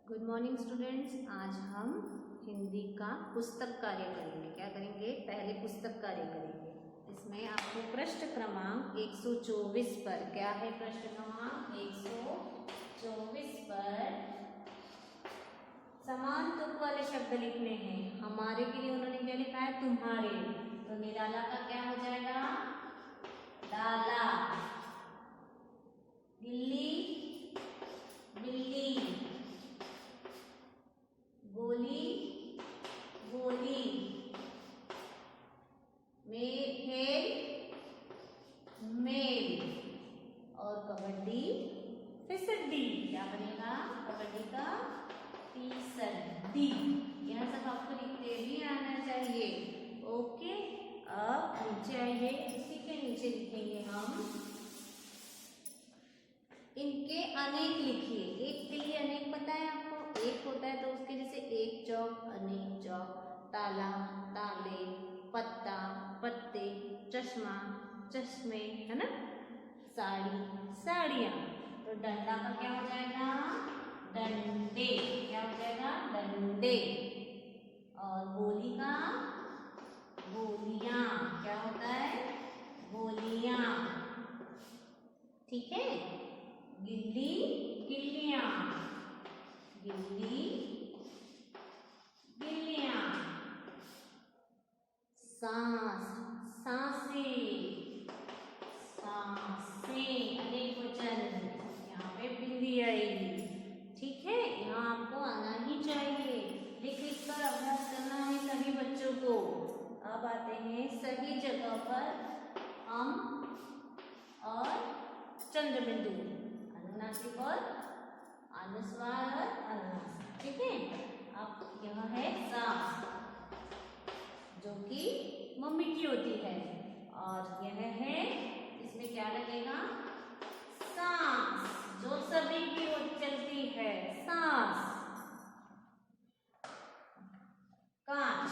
Good morning students. आज हम हिंदी का पुस्तक कार्य करेंगे। क्या करेंगे? पहले पुस्तक कार्य करेंगे। इसमें आपको पृष्ठ क्रमांक 124 पर, क्या है पृष्ठ क्रमांक 124 पर समान तुक वाले शब्द लिखने हैं। हमारे के लिए उन्होंने क्या लिखा है? तुम्हारे। तो निराला का क्या हो जाएगा? डाला। गिल्ली बिल्ली, गोली गोली, खेल मेल, और कबड्डी फिसड्डी। क्या बनेगा? कबड्डी का फिसड्डी। यह सब आपको लिखते भी आना चाहिए। ओके, अब नीचे आइए। इसी के नीचे लिखेंगे हम इनके अनेक। लिखिए। एक के लिए अनेक पता है आपको? एक होता है तो उसके जैसे एक चौक, अनेक चौक, ताला ताले, पत्ता पत्ते, चश्मा चश्मे, है ना? साड़ी साड़ियाँ। तो डंडा का क्या हो जाएगा? डंडे। क्या हो जाएगा? डंडे। और गोली का गोलियां। क्या होता है? गोलियां। ठीक है। गिल्ली गिल्लियां, गिल्ली गिल्लियां। सांस सांसें, सांसें अनेक वचन। यहाँ पे बिंदी आएगी। ठीक है, यहाँ आपको आना ही चाहिए। लिख लिख कर अभ्यास करना है सभी बच्चों को। अब आते हैं सही जगह पर हम और चंद्र बिंदु, अनुनासिक और अनुस्वार और अनुनासिक। ठीक है। अब यह है सांस, जो कि मम्मी की होती है, और यह है, इसमें क्या लगेगा? सांस, जो सभी की ओर चलती है, सांस। कांच,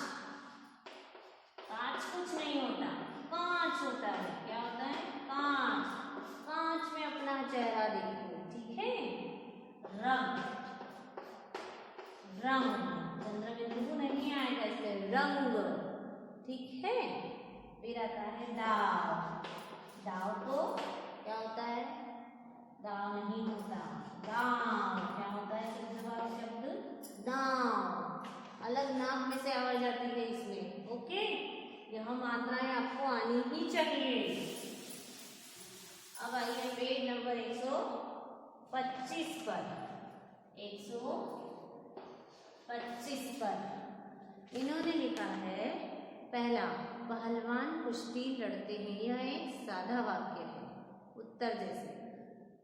कांच कुछ नहीं होता, कांच होता है। क्या होता है? कांच। कांच में अपना चेहरा देखो। ठीक है। रंग, रंग, चंद्र बिंदु नहीं आएगा इसमें, रंग। ठीक है। फिर आता है दाव। दाव को क्या होता है? दाव नहीं होता, दाव। क्या होता है? शब्द दाव। अलग नाम में से आवाज आती है इसमें। ओके, यह मात्राएं आपको आनी ही चाहिए। अब आइए पेज नंबर 125 पर। 125 पर इन्होंने लिखा है, पहला, पहलवान कुश्ती लड़ते हैं। यह एक सादा वाक्य है, उत्तर जैसे।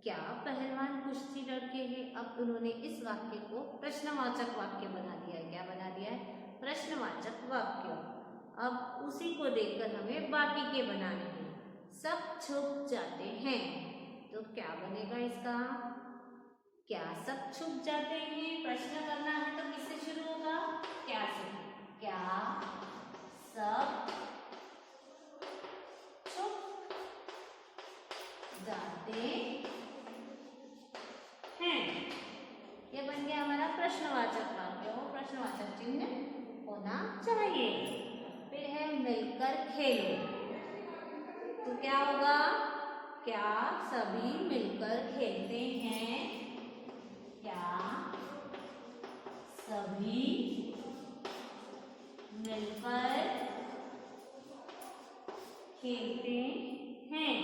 क्या पहलवान कुश्ती लड़के हैं? अब उन्होंने इस वाक्य को प्रश्नवाचक वाक्य बना दिया है। क्या बना दिया है? प्रश्नवाचक वाक्य। अब उसी को देखकर हमें बाकी के बनाने हैं। सब छुप जाते हैं, तो क्या बनेगा इसका? क्या सब छुप जाते हैं? प्रश्न करना है तो किससे शुरू होगा? क्या से। क्या सब छुप जाते हैं? ये बन गया हमारा प्रश्नवाचक वाक्य। वो प्रश्नवाचक चिन्ह होना चाहिए। फिर है मिलकर खेलो। तो क्या होगा? क्या सभी मिलकर खेलते हैं? क्या सभी मिलकर खेलते हैं?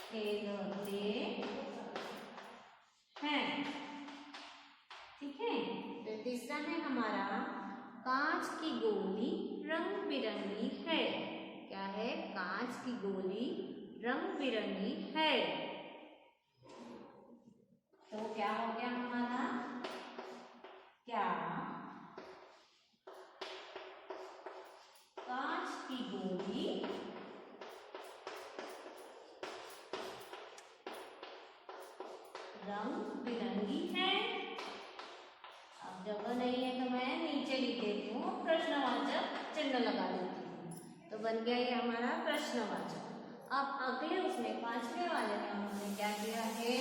खेलते हैं। ठीक है। तो तीसरा है हमारा, कांच की गोली रंग बिरंगी है। क्या है? कांच की गोली रंग बिरंगी है। तो क्या हो गया हमारा? क्या कांच की गोली रंग बिरंगी है। अब जगह नहीं है तो मैं नीचे लिख देती हूँ, प्रश्नवाचक चिन्ह लगा देती हूँ। तो बन गया ये हमारा प्रश्नवाचक। अब अगले उसमें पांचवे वाले में हमने क्या किया है?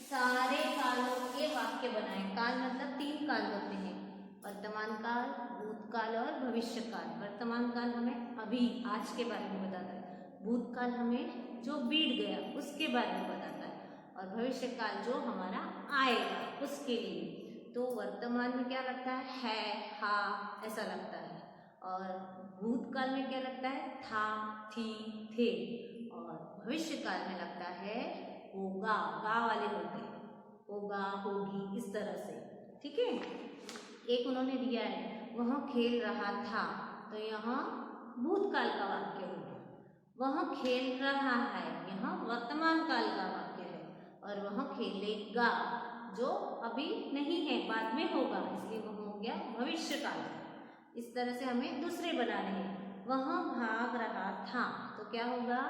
सारे कालों के वाक्य बनाए। काल मतलब 3 काल होते हैं, वर्तमान काल, भूतकाल और भविष्य काल। वर्तमान काल हमें अभी आज के बारे में बताता है, भूतकाल हमें जो बीत गया उसके बारे में बताता है, और भविष्य काल जो हमारा आएगा उसके लिए। तो वर्तमान में क्या लगता है, हा ऐसा लगता है, और भूतकाल में क्या लगता है, था, थी, थे, और भविष्य काल में लगता है होगा, गा वाले होते हैं, होगा, होगी, इस तरह से। ठीक है। एक उन्होंने दिया है, वह खेल रहा था, तो यहाँ भूतकाल का वाक्य हो गया। वह खेल रहा है, यहाँ वर्तमान काल का वाक्य है, और वह खेलेगा जो अभी नहीं है, बाद में होगा, इसलिए वह हो गया भविष्य काल। इस तरह से हमें दूसरे बनाने हैं। वह भाग रहा था, तो क्या होगा,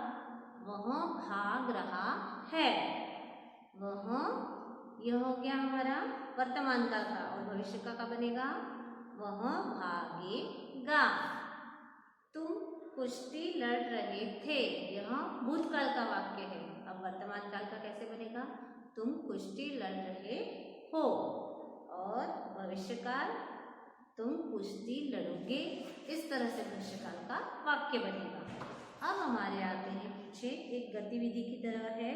वह भाग रहा है। वह, यह हो गया हमारा वर्तमान काल का, और भविष्य का बनेगा वह भागेगा। तुम कुश्ती लड़ रहे थे, यह भूतकाल का वाक्य है। अब वर्तमान काल का कैसे बनेगा, तुम कुश्ती लड़ रहे हो, और भविष्य काल तुम कुश्ती लड़ोगे। इस तरह से भविष्य काल का वाक्य बनेगा। अब हमारे आते हैं पीछे, एक गतिविधि की तरह है।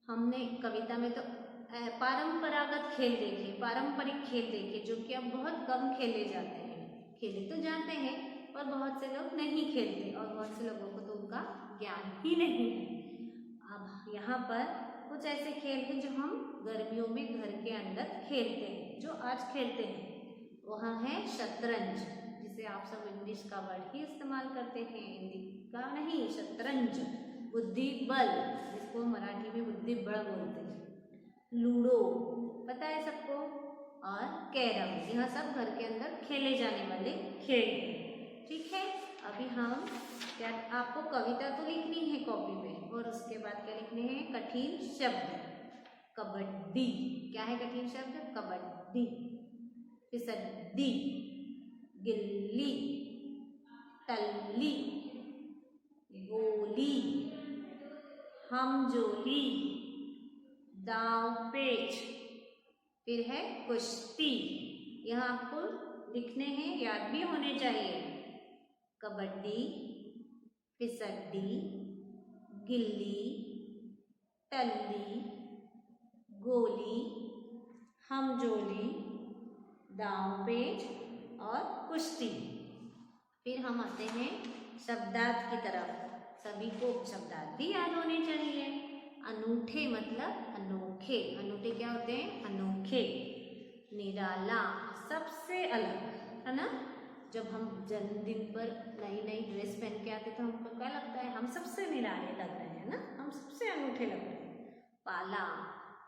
हमने कविता में तो पारंपरागत खेल देखे, पारंपरिक खेल देखे, जो कि अब बहुत कम खेले जाते हैं। खेले तो जाते हैं पर बहुत से लोग नहीं खेलते, और बहुत से लोगों को तो उनका ज्ञान ही नहीं है। अब यहाँ पर कुछ ऐसे खेल हैं जो हम गर्मियों में घर के अंदर खेलते हैं, जो आज खेलते हैं। वह है शतरंज, जिसे आप सब इंग्लिश का वर्ड ही इस्तेमाल करते हैं, हिंदी का नहीं। शतरंज, बुद्धि बल, जिसको मराठी में बुद्धि बड़ बोलते हैं। लूडो पता है सबको, और कैरम, यह सब घर के अंदर खेले जाने वाले खेल हैं। ठीक है। अभी हम क्या, आपको कविता तो लिखनी है कॉपी में, और उसके बाद क्या लिखने हैं, कठिन शब्द। कबड्डी, क्या है कठिन शब्द, कबड्डी। फिसड्डी, गिल्ली, टल्ली, गोली, हमजोली, दांव पेच, फिर है कुश्ती। यह आपको लिखने हैं, याद भी होने चाहिए। कबड्डी, फिसड्डी, गिल्ली, टल्ली, गोली, हमजोली, दांव पेच और कुश्ती। फिर हम आते हैं शब्दार्थ की तरफ। सभी को शब्दार्थ भी याद होने चाहिए। अनूठे मतलब अनोखे, अनूठे क्या होते हैं, अनोखे। निराला, सबसे अलग, है ना। जब हम जन्मदिन पर नई नई ड्रेस पहन के आते तो हमको क्या लगता है, हम सबसे निराले लग रहे हैं ना, हम सबसे अनूठे लग रहे हैं। पाला,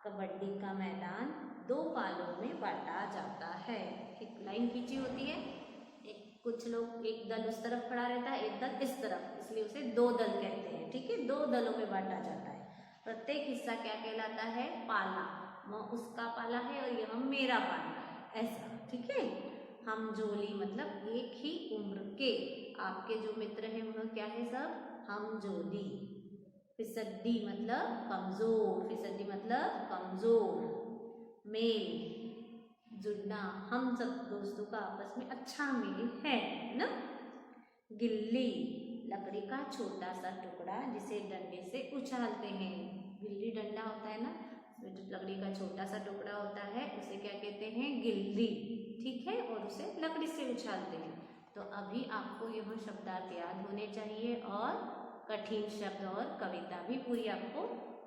कबड्डी का मैदान 2 पालों में बांटा जाता है। एक लाइन खींची होती है, कुछ लोग, एक दल उस तरफ खड़ा रहता है, एक दल इस तरफ, इसलिए उसे 2 दल कहते हैं। ठीक है, 2 दलों में बांटा जाता है। प्रत्येक हिस्सा क्या कहलाता है, पाला। वह उसका पाला है और यह मेरा पाला है, ऐसा। ठीक है। हमजोली मतलब एक ही उम्र के, आपके जो मित्र हैं वह क्या है, सब हमजोली। फिसड्डी मतलब कमजोर, फिसड्डी मतलब कमजोर। मेल, जुड़ना, हम सब दोस्तों का आपस में अच्छा मेल है ना। गिल्ली, लकड़ी का छोटा सा टुकड़ा जिसे डंडे से उछालते हैं। गिल्ली डंडा होता है ना, जो लकड़ी का छोटा सा टुकड़ा होता है उसे क्या कहते हैं, गिल्ली। ठीक है, और उसे लकड़ी से उछालते हैं। तो अभी आपको यह शब्दार्थ याद होने चाहिए, और कठिन शब्द और कविता भी पूरी आपको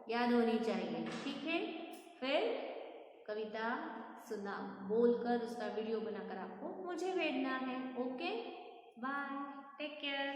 याद होनी चाहिए। ठीक है। फिर कविता सुना, बोलकर उसका वीडियो बनाकर आपको मुझे भेजना है। Okay, bye, take care.